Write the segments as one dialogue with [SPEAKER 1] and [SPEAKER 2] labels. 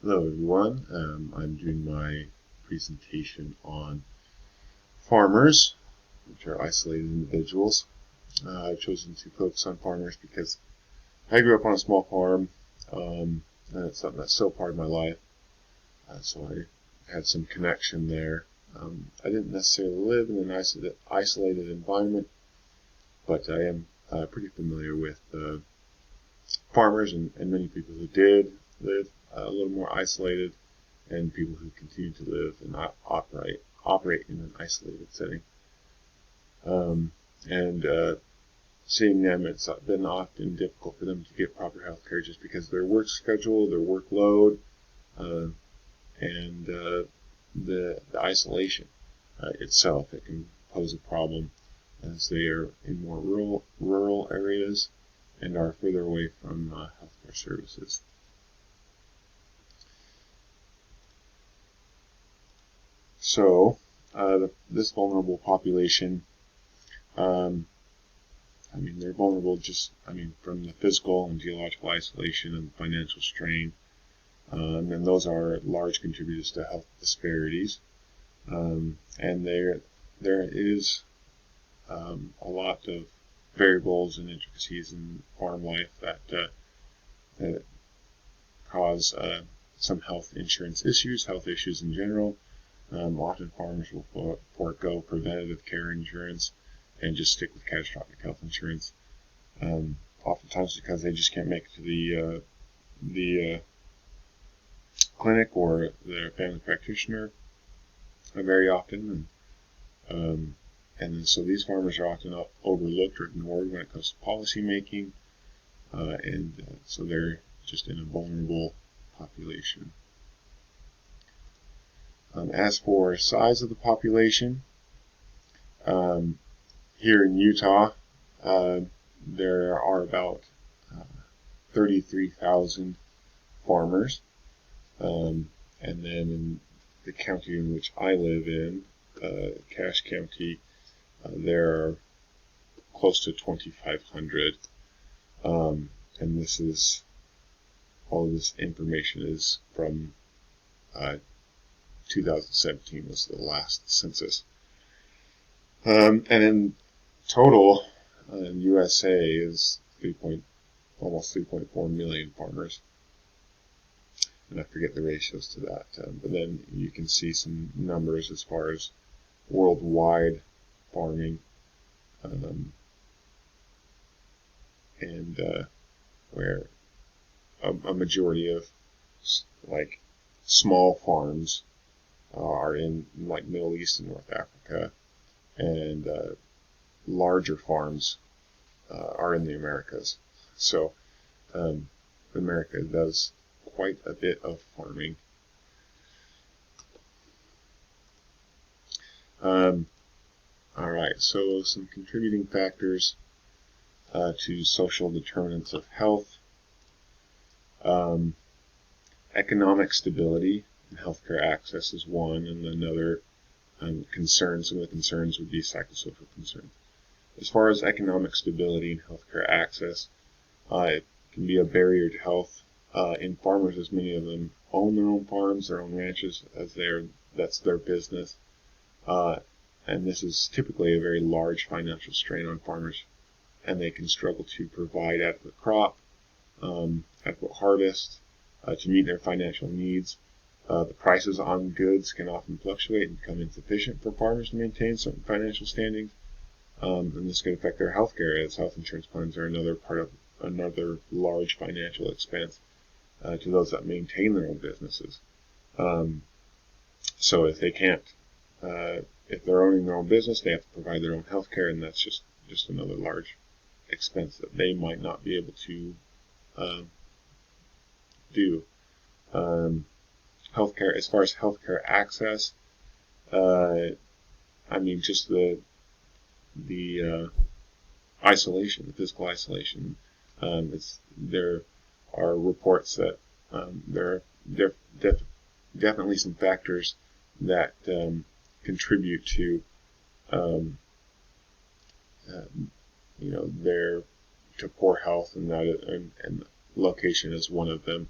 [SPEAKER 1] Hello everyone, I'm doing my presentation on farmers, which are isolated individuals. I've chosen to focus on farmers because I grew up on a small farm, and it's something that's still part of my life, so I had some connection there. I didn't necessarily live in an isolated environment, but I am pretty familiar with farmers and many people who did live a little more isolated, and people who continue to live and operate in an isolated setting. And seeing them, it's been often difficult for them to get proper health care just because of their work schedule, their workload, and the isolation itself. It can pose a problem as they are in more rural areas and are further away from healthcare services. So, this vulnerable population, they're vulnerable from the physical and geological isolation and financial strain, and those are large contributors to health disparities. And there is a lot of variables and intricacies in farm life that cause some health issues in general. Often farmers will forego preventative care insurance and just stick with catastrophic health insurance. Oftentimes because they just can't make it to the clinic or their family practitioner very often, and so these farmers are often overlooked or ignored when it comes to policy making, so they're just in a vulnerable population. As for size of the population, here in Utah, there are about 33,000 farmers, and then in the county in which I live in, Cache County, there are close to 2,500, and all of this information is from 2017 was the last census. And in total, in USA is almost 3.4 million farmers. And I forget the ratios to that. But then you can see some numbers as far as worldwide farming, and where a majority of small farms are in Middle East and North Africa, and larger farms are in the Americas. So America does quite a bit of farming. Alright, so some contributing factors to social determinants of health. Economic stability and healthcare access is one, and another some of the concerns would be psychosocial concerns. As far as economic stability and healthcare access, it can be a barrier to health in farmers, as many of them own their own farms, their own ranches, that's their business. And this is typically a very large financial strain on farmers, and they can struggle to provide adequate crop, adequate harvest, to meet their financial needs. The prices on goods can often fluctuate and become insufficient for farmers to maintain certain financial standings, and this can affect their health care, as health insurance plans are another large financial expense to those that maintain their own businesses. So if they can't, if they're owning their own business, they have to provide their own health care, and that's just another large expense that they might not be able to do. Healthcare, as far as healthcare access, just the isolation, the physical isolation. There are reports that there are definitely some factors that contribute to to poor health, and location is one of them,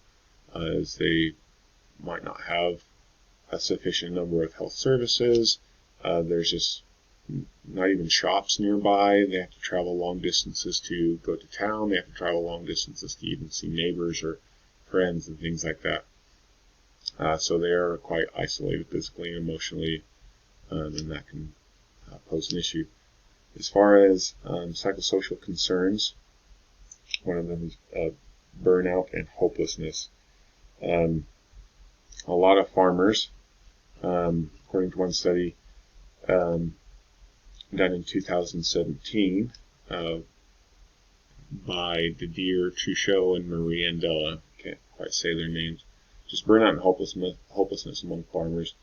[SPEAKER 1] as they might not have a sufficient number of health services. There's just not even shops nearby. They have to travel long distances to go to town. They have to travel long distances to even see neighbors or friends and things like that. So they are quite isolated physically and emotionally, and that can pose an issue. As far as psychosocial concerns, one of them is burnout and hopelessness. A lot of farmers, according to one study done in 2017 by Didier Truchot and Marie Andela, can't quite say their names, just burnout and hopelessness among farmers.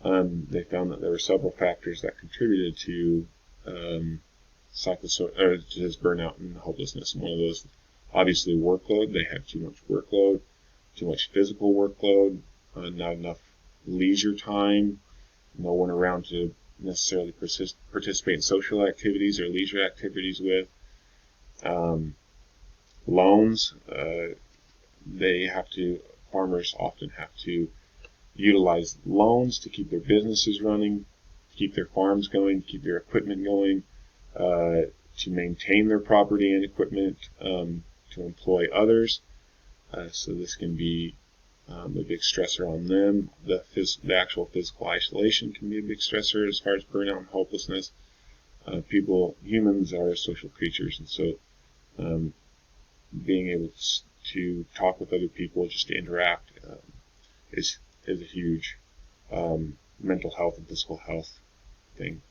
[SPEAKER 1] They found that there were several factors that contributed to just burnout and hopelessness. And one of those, obviously, workload. They had too much workload, too much physical workload, not enough leisure time, no one around to necessarily participate in social activities or leisure activities with. Loans. Farmers often have to utilize loans to keep their businesses running, to keep their farms going, to keep their equipment going, to maintain their property and equipment, to employ others. So this can be a big stressor on them. The actual physical isolation can be a big stressor as far as burnout and hopelessness. Humans are social creatures, and so being able to talk with other people, just to interact, is a huge mental health and physical health thing.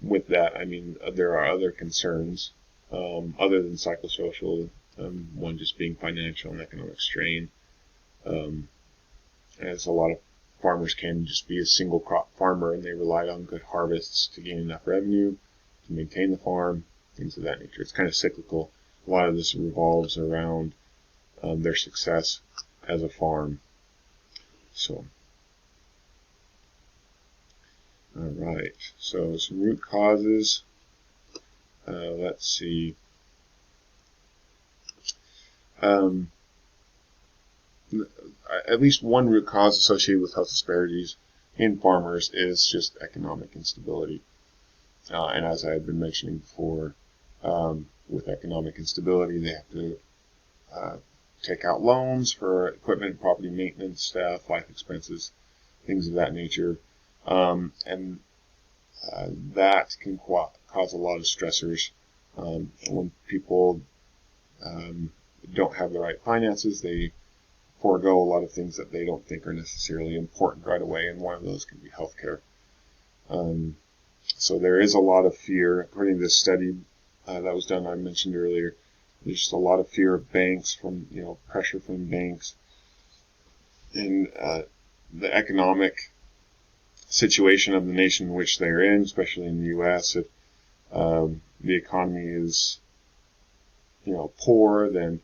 [SPEAKER 1] With that, I mean, there are other concerns other than psychosocial, one just being financial and economic strain. As a lot of farmers can just be a single crop farmer, and they relied on good harvests to gain enough revenue to maintain the farm, things of that nature. It's kind of cyclical. A lot of this revolves around their success as a farm. So, all right. So some root causes. Let's see. At least one root cause associated with health disparities in farmers is just economic instability. And as I had been mentioning before, with economic instability, they have to take out loans for equipment, property maintenance, staff, life expenses, things of that nature. And that can cause a lot of stressors. When people don't have the right finances, they forego a lot of things that they don't think are necessarily important right away, and one of those can be healthcare. So there is a lot of fear. According to this study that was done, I mentioned earlier, there's just a lot of fear of banks, pressure from banks, and the economic situation of the nation in which they're in, especially in the U.S. If the economy is, poor, then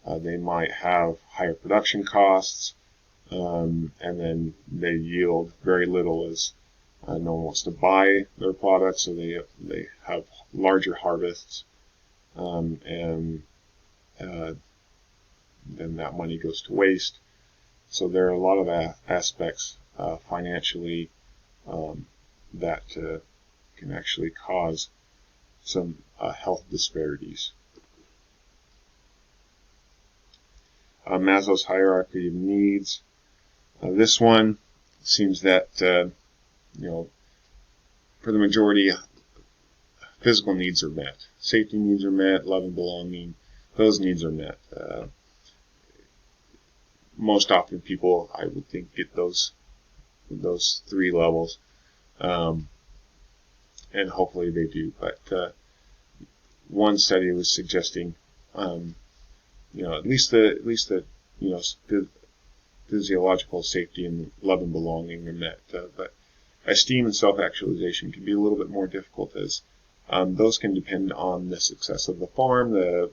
[SPEAKER 1] they might have higher production costs, and then they yield very little as no one wants to buy their products, so they have larger harvests, and then that money goes to waste. So there are a lot of aspects financially that can actually cause some health disparities. Maslow's Hierarchy of Needs. This one seems that, for the majority, physical needs are met. Safety needs are met, love and belonging, those needs are met. Most often people, I would think, get those three levels, and hopefully they do. But one study was suggesting, at least the physiological safety and love and belonging are met. But esteem and self-actualization can be a little bit more difficult, as those can depend on the success of the farm, the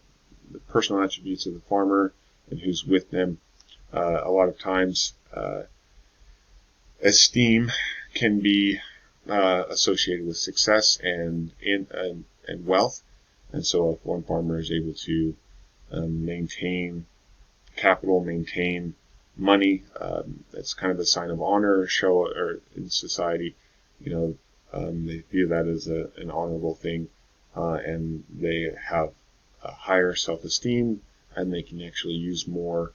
[SPEAKER 1] personal attributes of the farmer, and who's with them. A lot of times, esteem can be associated with success and wealth, And so if one farmer is able to maintain capital, maintain money, that's kind of a sign of honor or in society. They view that as an honorable thing, and they have a higher self-esteem, and they can actually use more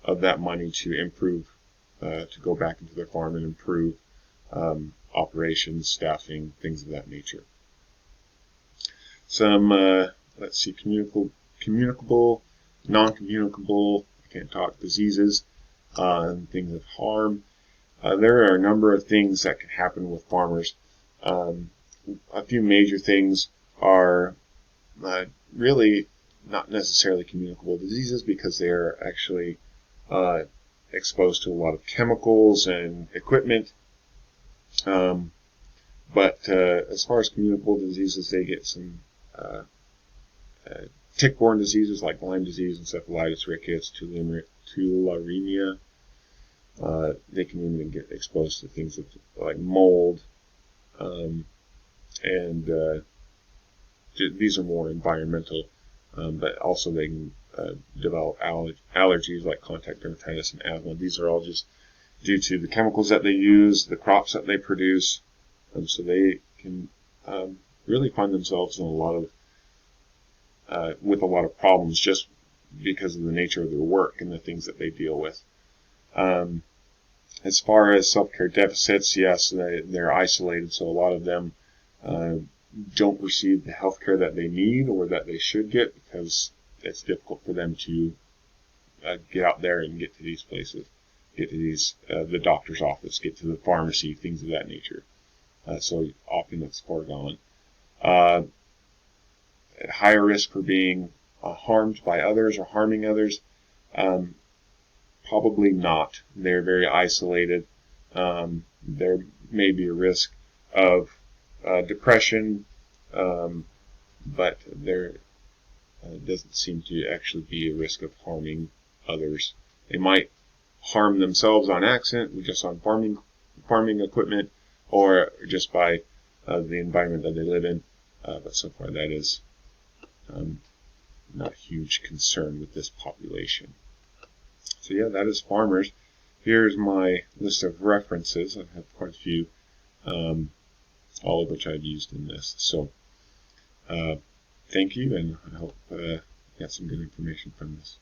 [SPEAKER 1] of that money to improve, to go back into their farm and improve operations, staffing, things of that nature. Some, let's see, communicable, non-communicable, I can't talk, diseases, and things of harm. There are a number of things that can happen with farmers. A few major things are really not necessarily communicable diseases because they are actually exposed to a lot of chemicals and equipment. But as far as communicable diseases, they get some tick-borne diseases like Lyme disease, encephalitis, rickets, tularemia. They can even get exposed to things like mold, and these are more environmental, but also they can develop allergies like contact dermatitis and asthma. These are all just due to the chemicals that they use, the crops that they produce, so they can really find themselves in with a lot of problems just because of the nature of their work and the things that they deal with. As far as self-care deficits, yes, they're isolated, so a lot of them don't receive the health care that they need or that they should get because it's difficult for them to get out there and get to these places, get to the doctor's office, get to the pharmacy, things of that nature. So often it's far gone. At higher risk for being harmed by others or harming others, probably not. They're very isolated. There may be a risk of depression, but there doesn't seem to actually be a risk of harming others. They might harm themselves on accident, just on farming equipment, or just by the environment that they live in. But so far that is not a huge concern with this population. So yeah, that is farmers. Here's my list of references. I have quite a few, all of which I've used in this. So thank you, and I hope you got some good information from this.